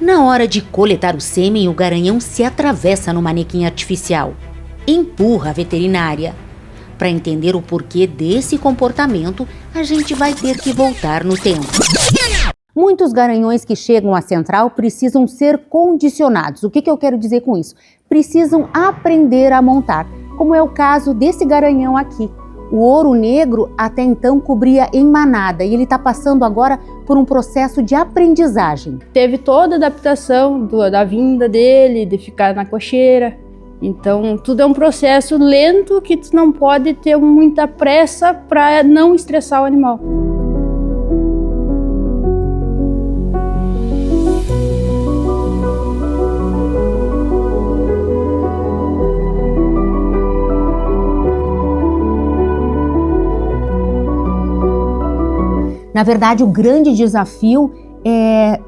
Na hora de coletar o sêmen, o garanhão se atravessa no manequim artificial. Empurra a veterinária. Para entender o porquê desse comportamento, a gente vai ter que voltar no tempo. Muitos garanhões que chegam à central precisam ser condicionados. O que eu quero dizer com isso? Precisam aprender a montar, como é o caso desse garanhão aqui. O ouro negro até então cobria em manada e ele está passando agora por um processo de aprendizagem. Teve toda a adaptação da vinda dele, de ficar na cocheira. Então, tudo é um processo lento que tu não pode ter muita pressa para não estressar o animal. Na verdade, o grande desafio é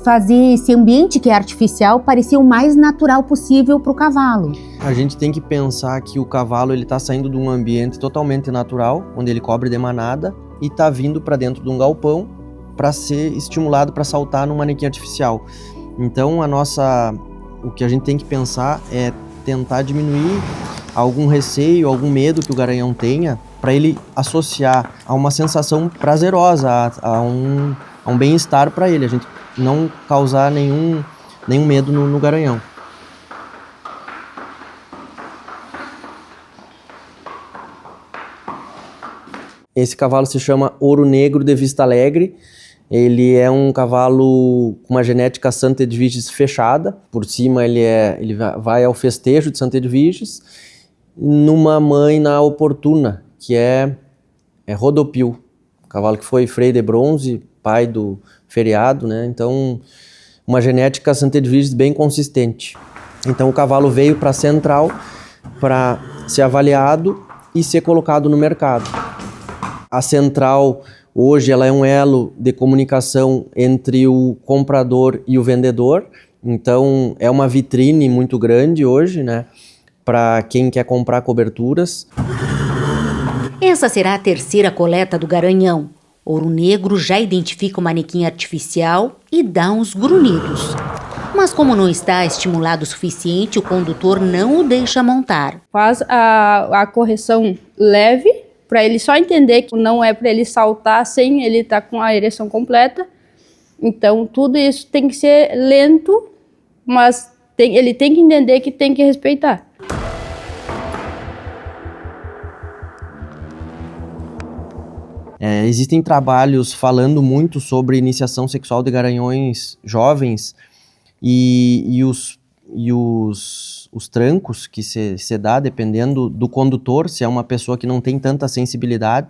fazer esse ambiente que é artificial parecer o mais natural possível para o cavalo. A gente tem que pensar que o cavalo está saindo de um ambiente totalmente natural, onde ele cobre de manada, e está vindo para dentro de um galpão para ser estimulado para saltar no manequim artificial. Então, o que a gente tem que pensar é tentar diminuir algum receio, algum medo que o garanhão tenha, para ele associar a uma sensação prazerosa, a um bem-estar para ele. A gente não causar nenhum medo no garanhão. Esse cavalo se chama Ouro Negro de Vista Alegre. Ele é um cavalo com uma genética Santa Edviges fechada. Por cima ele vai ao festejo de Santa Edviges, numa mãe na Oportuna, que é Rodopio. Um cavalo que foi freio de bronze, pai do feriado, né? Então, uma genética Santa Edviges bem consistente. Então, o cavalo veio para a central para ser avaliado e ser colocado no mercado. A central, hoje, ela é um elo de comunicação entre o comprador e o vendedor. Então, é uma vitrine muito grande hoje, né? Para quem quer comprar coberturas. Essa será a terceira coleta do garanhão. Ouro Negro já identifica o manequim artificial e dá uns grunhidos. Mas como não está estimulado o suficiente, o condutor não o deixa montar. Faz a correção leve, para ele só entender que não é para ele saltar sem ele estar com a ereção completa. Então, tudo isso tem que ser lento, mas ele tem que entender que tem que respeitar. Existem trabalhos falando muito sobre iniciação sexual de garanhões jovens e os trancos que se dá, dependendo do condutor, se é uma pessoa que não tem tanta sensibilidade,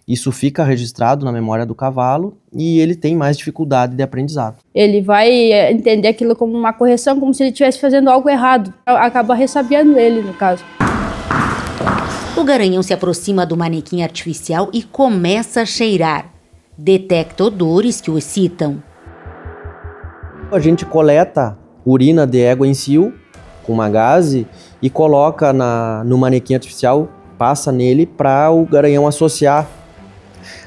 isso fica registrado na memória do cavalo e ele tem mais dificuldade de aprendizado. Ele vai entender aquilo como uma correção, como se ele estivesse fazendo algo errado. Acaba ressabiando ele, no caso. O garanhão se aproxima do manequim artificial e começa a cheirar. Detecta odores que o excitam. A gente coleta urina de égua em cio com uma gaze e coloca no manequim artificial, passa nele para o garanhão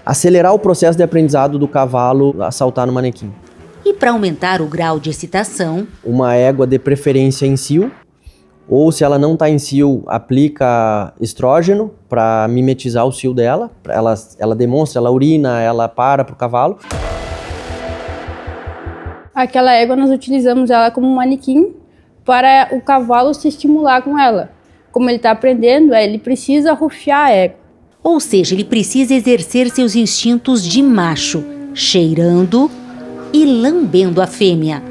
acelerar o processo de aprendizado do cavalo a saltar no manequim. E para aumentar o grau de excitação, uma égua de preferência em cio, ou se ela não está em cio, aplica estrógeno para mimetizar o cio dela. Ela demonstra, ela urina, ela para o cavalo. Aquela égua nós utilizamos ela como um manequim para o cavalo se estimular com ela. Como ele está aprendendo, ele precisa rufiar a égua. Ou seja, ele precisa exercer seus instintos de macho, cheirando e lambendo a fêmea.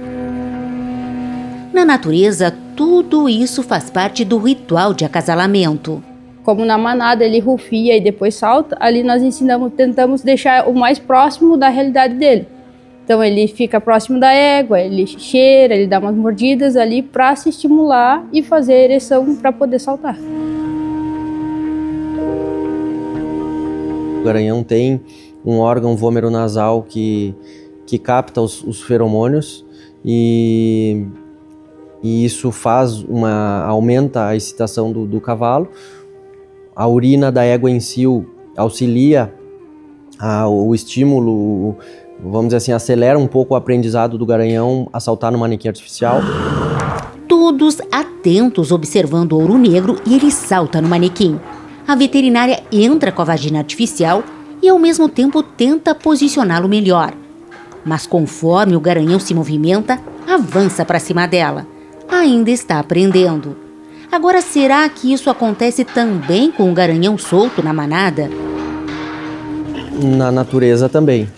Na natureza, tudo isso faz parte do ritual de acasalamento. Como na manada ele rufia e depois salta, ali nós tentamos deixar o mais próximo da realidade dele. Então ele fica próximo da égua, ele cheira, ele dá umas mordidas ali para se estimular e fazer a ereção para poder saltar. O garanhão tem um órgão vômero-nasal que capta os feromônios e isso aumenta a excitação do cavalo. A urina da égua em cio auxilia o estímulo vamos dizer assim, acelera um pouco o aprendizado do garanhão a saltar no manequim artificial. Todos atentos observando o ouro negro e ele salta no manequim. A veterinária entra com a vagina artificial e ao mesmo tempo tenta posicioná-lo melhor. Mas conforme o garanhão se movimenta, avança para cima dela. Ainda está aprendendo. Agora, será que isso acontece também com o garanhão solto na manada? Na natureza também.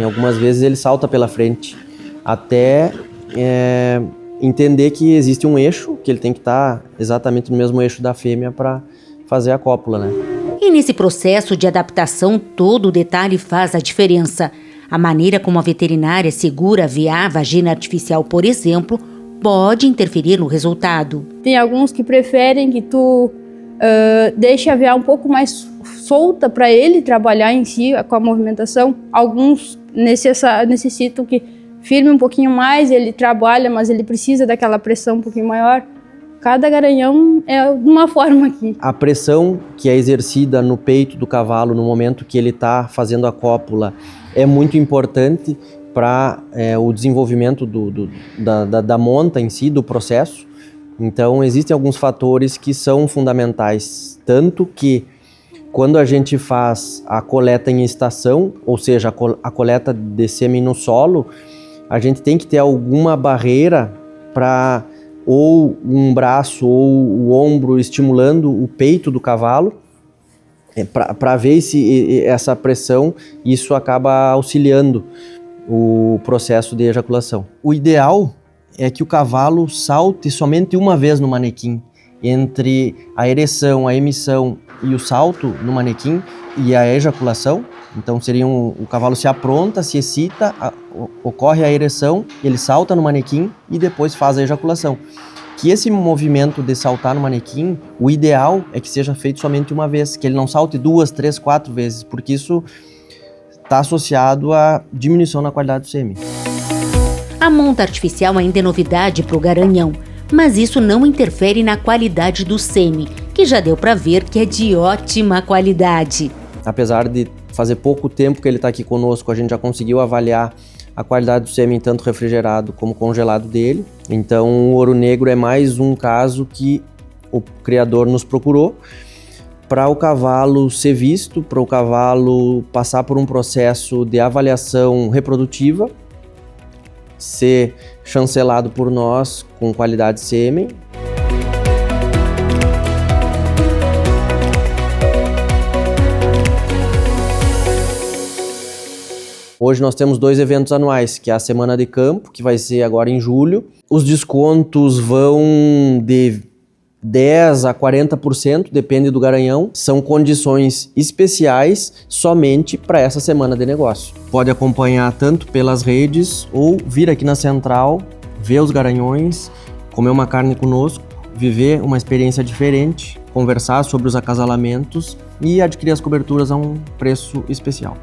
Algumas vezes ele salta pela frente até entender que existe um eixo, que ele tem que estar exatamente no mesmo eixo da fêmea para fazer a cópula, né? E nesse processo de adaptação, todo detalhe faz a diferença. A maneira como a veterinária segura a vagina artificial, por exemplo, pode interferir no resultado. Tem alguns que preferem que tu deixe a VA um pouco mais solta para ele trabalhar em si com a movimentação. Alguns necessitam que firme um pouquinho mais, ele trabalha, mas ele precisa daquela pressão um pouquinho maior. Cada garanhão é de uma forma aqui. A pressão que é exercida no peito do cavalo no momento que ele está fazendo a cópula é muito importante para o desenvolvimento da monta em si, do processo. Então, existem alguns fatores que são fundamentais, tanto que quando a gente faz a coleta em estação, ou seja, a coleta de sêmen no solo, a gente tem que ter alguma barreira para ou um braço ou o ombro estimulando o peito do cavalo, para ver se essa pressão, isso acaba auxiliando o processo de ejaculação. O ideal é que o cavalo salte somente uma vez no manequim, entre a ereção, a emissão e o salto no manequim e a ejaculação. Então o cavalo se apronta, se excita, ocorre a ereção, ele salta no manequim e depois faz a ejaculação. Que esse movimento de saltar no manequim, o ideal é que seja feito somente uma vez, que ele não salte 2, 3, 4 vezes, porque isso está associado à diminuição na qualidade do sêmen. A monta artificial ainda é novidade para o garanhão, mas isso não interfere na qualidade do sêmen, que já deu para ver que é de ótima qualidade. Apesar de fazer pouco tempo que ele está aqui conosco, a gente já conseguiu avaliar a qualidade do sêmen tanto refrigerado como congelado dele. Então o ouro negro é mais um caso que o criador nos procurou para o cavalo ser visto, para o cavalo passar por um processo de avaliação reprodutiva, ser chancelado por nós com qualidade de sêmen. Hoje nós temos 2 eventos anuais, que é a Semana de Campo, que vai ser agora em julho. Os descontos vão de 10% a 40%, depende do garanhão. São condições especiais somente para essa semana de negócio. Pode acompanhar tanto pelas redes ou vir aqui na central, ver os garanhões, comer uma carne conosco, viver uma experiência diferente, conversar sobre os acasalamentos e adquirir as coberturas a um preço especial.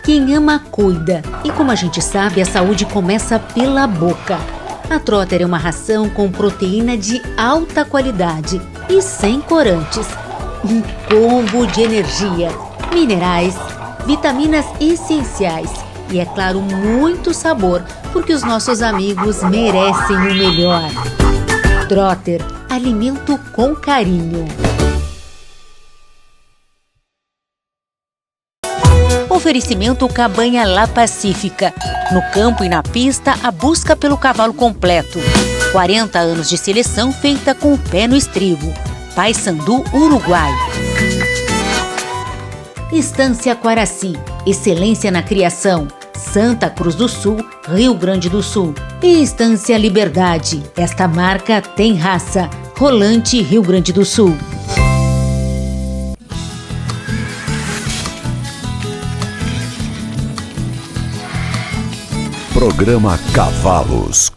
Quem ama, cuida. E como a gente sabe, a saúde começa pela boca. A Trotter é uma ração com proteína de alta qualidade e sem corantes. Um combo de energia, minerais, vitaminas essenciais e, é claro, muito sabor, porque os nossos amigos merecem o melhor. Trotter, alimento com carinho. Oferecimento Cabanha La Pacífica. No campo e na pista, a busca pelo cavalo completo. 40 anos de seleção feita com o pé no estribo. Paysandu, Uruguai. Estância Quaraci. Excelência na criação. Santa Cruz do Sul, Rio Grande do Sul. E Estância Liberdade. Esta marca tem raça. Rolante, Rio Grande do Sul. Programa Cavalos.